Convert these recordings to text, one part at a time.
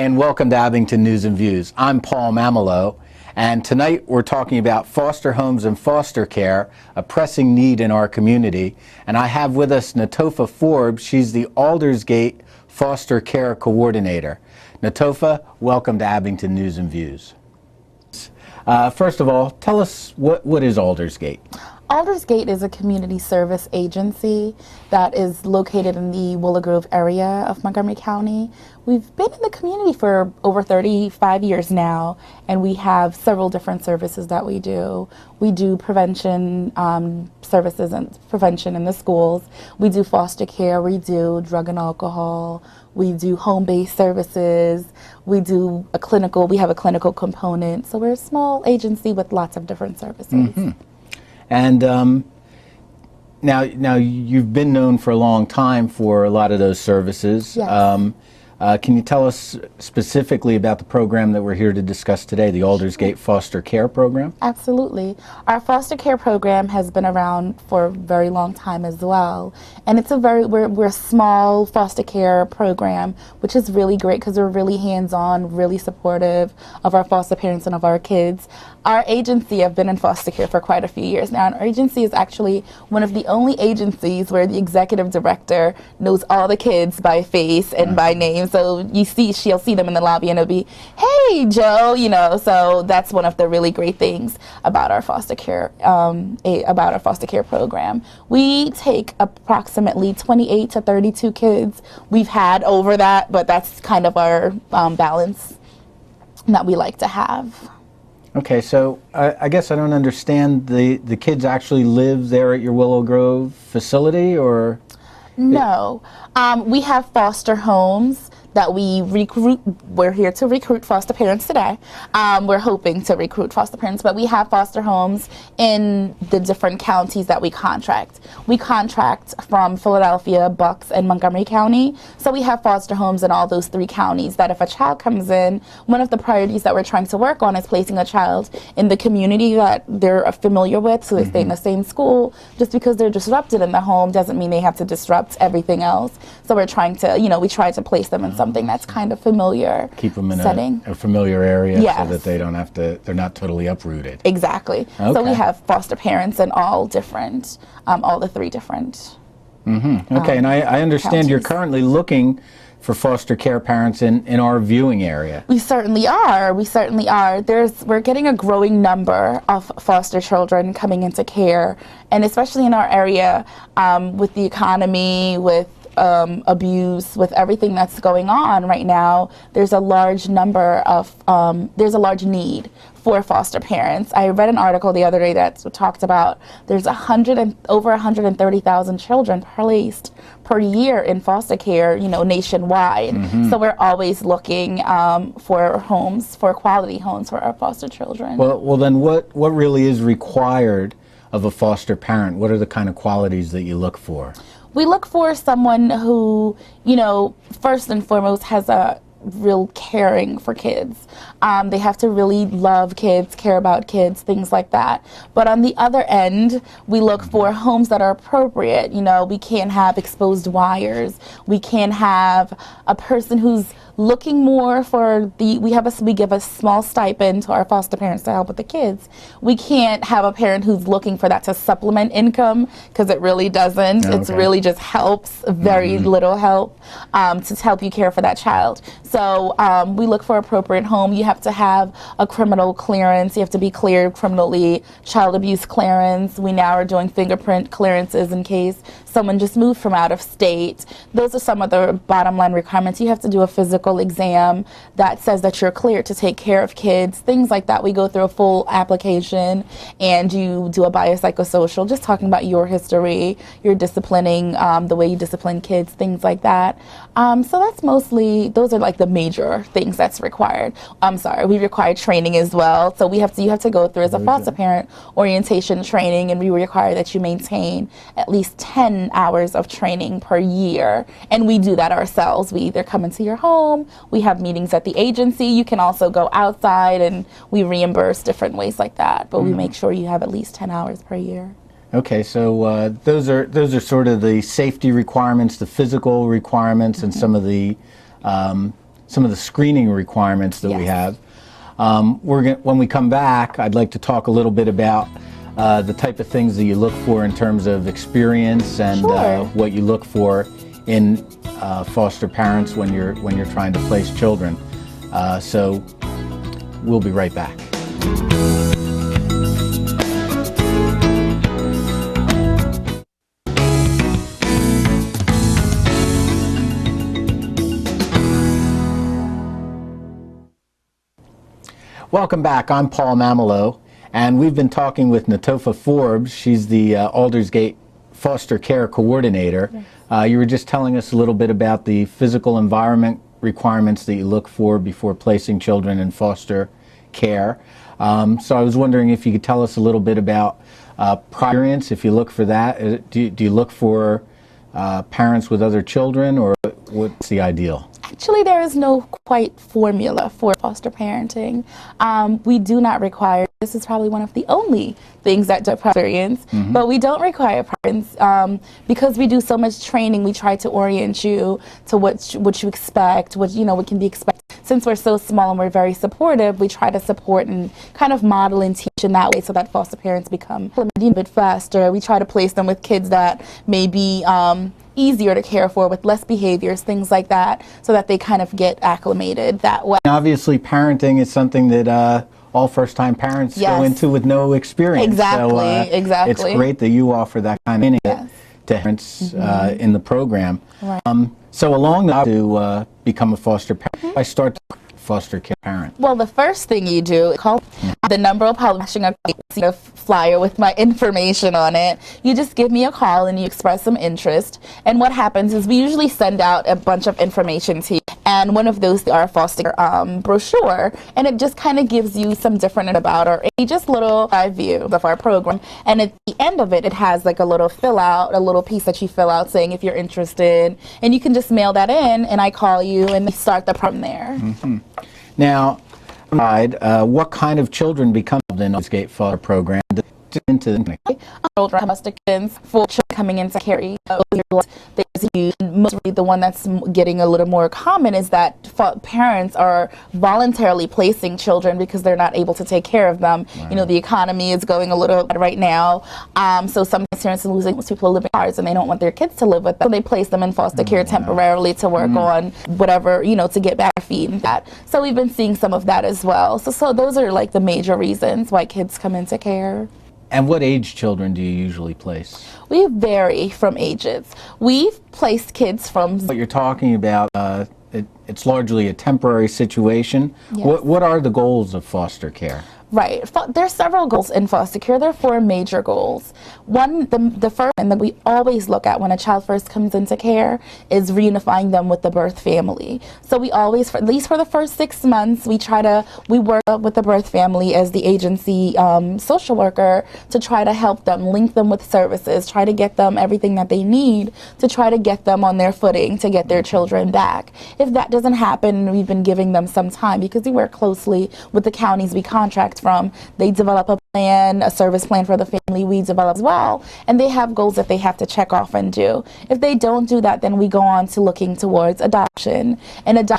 Hi, and welcome to Abington News and Views. I'm Paul Mamelo, and tonight we're talking about foster homes and foster care, a pressing need in our community. And I have with us Natofa Forbes. She's the Aldersgate Foster Care Coordinator. Natofa, welcome to Abington News and Views. First of all, tell us what is Aldersgate? Aldersgate is a community service agency that is located in the Willow Grove area of Montgomery County. We've been in the community for over 35 years now, and we have several different services that we do. We do prevention services and prevention in the schools. We do foster care. We do drug and alcohol. We do home-based services. We have a clinical component. So we're a small agency with lots of different services. Mm-hmm. And now you've been known for a long time for a lot of those services. Yes. Can you tell us specifically about the program that we're here to discuss today, the Aldersgate Foster Care Program? Absolutely. Our foster care program has been around for a very long time as well. And it's we're a small foster care program, which is really great because we're really hands-on, really supportive of our foster parents and of our kids. Our agency have been in foster care for quite a few years now, and our agency is actually one of the only agencies where the executive director knows all the kids by face and by name. So she'll see them in the lobby and it'll be, "Hey, Joe," so that's one of the really great things about our foster care, program. We take approximately 28 to 32 kids. We've had over that, but that's kind of our balance that we like to have. Okay, so I guess I don't understand, the kids actually live there at your Willow Grove facility, or? No, we have foster homes that we recruit. We're here to recruit foster parents today. We're hoping to recruit foster parents, but we have foster homes in the different counties that we contract. We contract from Philadelphia, Bucks, and Montgomery County. So we have foster homes in all those three counties that if a child comes in, one of the priorities that we're trying to work on is placing a child in the community that they're familiar with, so they stay in the same school. Just because they're disrupted in the home doesn't mean they have to disrupt everything else. So we're trying to, we try to place them in something that's kind of familiar. Keep them in setting. A familiar area. Yes. So that they don't have to, they're not totally uprooted. Exactly. Okay. So we have foster parents in all the three different Okay, and I understand counties. You're currently looking for foster care parents in our viewing area. We certainly are. We're getting a growing number of foster children coming into care, and especially in our area, with the economy, with abuse, with everything that's going on right now, there's a large need for foster parents. I read an article the other day that talked about there's over 130,000 children placed per year in foster care, nationwide. So we're always looking for quality homes for our foster children. Well, then what really is required of a foster parent? What are the kind of qualities that you look for? We look for someone who, first and foremost has a real caring for kids. They have to really love kids, care about kids, things like that. But on the other end, we look for homes that are appropriate. We can't have exposed wires. We can't have a person who's looking more for we give a small stipend to our foster parents to help with the kids. We can't have a parent who's looking for that to supplement income, because it really doesn't. Okay. It's really just helps, very little help, to help you care for that child. So we look for appropriate home. You have to have a criminal clearance. You have to be cleared criminally, child abuse clearance. We now are doing fingerprint clearances in case someone just moved from out of state. Those are some of the bottom line requirements. You have to do a physical exam that says that you're cleared to take care of kids, things like that. We go through a full application, and you do a biopsychosocial, just talking about your history, your disciplining, the way you discipline kids, things like that. So that's those are like the major things that's required. We require training as well. So you have to go through as a foster parent orientation training, and we require that you maintain at least 10 hours of training per year. And we do that ourselves. We either come into your home, we have meetings at the agency, you can also go outside, and we reimburse different ways like that. But we make sure you have at least 10 hours per year. Okay, so those are sort of the safety requirements, the physical requirements, and some of the some of the screening requirements that we have. When we come back, I'd like to talk a little bit about the type of things that you look for in terms of experience and what you look for in foster parents when you're trying to place children. So we'll be right back. Welcome back. I'm Paul Mamelow, and we've been talking with Natofa Forbes. She's the Aldersgate Foster Care Coordinator. You were just telling us a little bit about the physical environment requirements that you look for before placing children in foster care. So I was wondering if you could tell us a little bit about prior experience, if you look for that. Do you look for parents with other children, or what's the ideal? Actually, there is no quite formula for foster parenting. We do not require, this is probably one of the only things that do experience, but we don't require parents because we do so much training. We try to orient you to what you expect, what can be expected. Since we're so small and we're very supportive, we try to support and kind of model and teach in that way so that foster parents become a bit faster. We try to place them with kids that may be easier to care for, with less behaviors, things like that, so that they kind of get acclimated that way. Obviously, parenting is something that all first-time parents go into with no experience. Exactly, exactly. It's great that you offer that kind of training to parents in the program. Right. So along the way to become a foster parent, I start to foster care parent. Well, the first thing you do is call the number of publishing a flyer with my information on it. You just give me a call and you express some interest. And what happens is we usually send out a bunch of information to you. And one of those is our foster brochure. And it just kind of gives you some different about our just little view of our program. And at the end of it, it has like a little a little piece that you fill out saying if you're interested. And you can just mail that in, and I call you and we start the program there. Now, what kind of children become involved in the Aldersgate Foster Program? Children for children coming into care. Mostly the one that's getting a little more common is that parents are voluntarily placing children because they're not able to take care of them. Right. The economy is going a little right now, so some parents are losing people living in cars and they don't want their kids to live with them, so they place them in foster care temporarily to work on whatever, to get back feed and that. So we've been seeing some of that as well. So those are like the major reasons why kids come into care. And what age children do you usually place? We vary from ages. We've placed kids from... What you're talking about, it's largely a temporary situation. Yes. What are the goals of foster care? Right. There's several goals in foster care. There are 4 major goals. One, the first thing that we always look at when a child first comes into care is reunifying them with the birth family. So we always, at least for the first 6 months, we work with the birth family as the agency social worker to try to help them, link them with services, try to get them everything that they need to try to get them on their footing to get their children back. If that doesn't happen, we've been giving them some time because we work closely with the counties we contract from. They develop a plan, a service plan for the family, we develop as well, and they have goals that they have to check off and do. If they don't do that, then we go on to looking towards adoption. And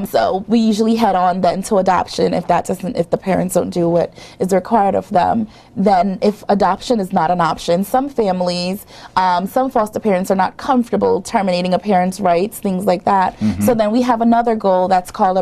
so we usually head on then to adoption if the parents don't do what is required of them. Then if adoption is not an option, some families, some foster parents are not comfortable terminating a parent's rights, things like that. So then we have another goal that's called a